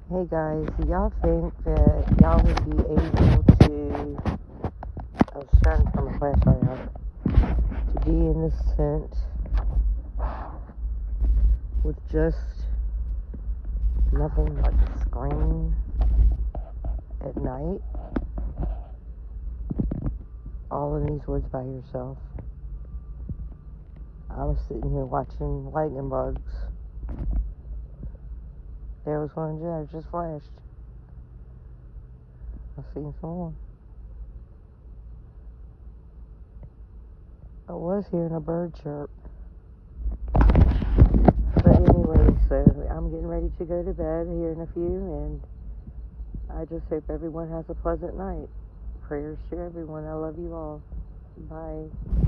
Hey guys, do y'all think that y'all would be able to, I was trying to turn my flashlight out, to be in this tent with just nothing but the screen at night, all in these woods by yourself? I was sitting here watching lightning bugs. There was one that just flashed. I've seen some more. I was hearing a bird chirp. But anyway, so I'm getting ready to go to bed here in a few, and I just hope everyone has a pleasant night. Prayers to everyone. I love you all. Bye.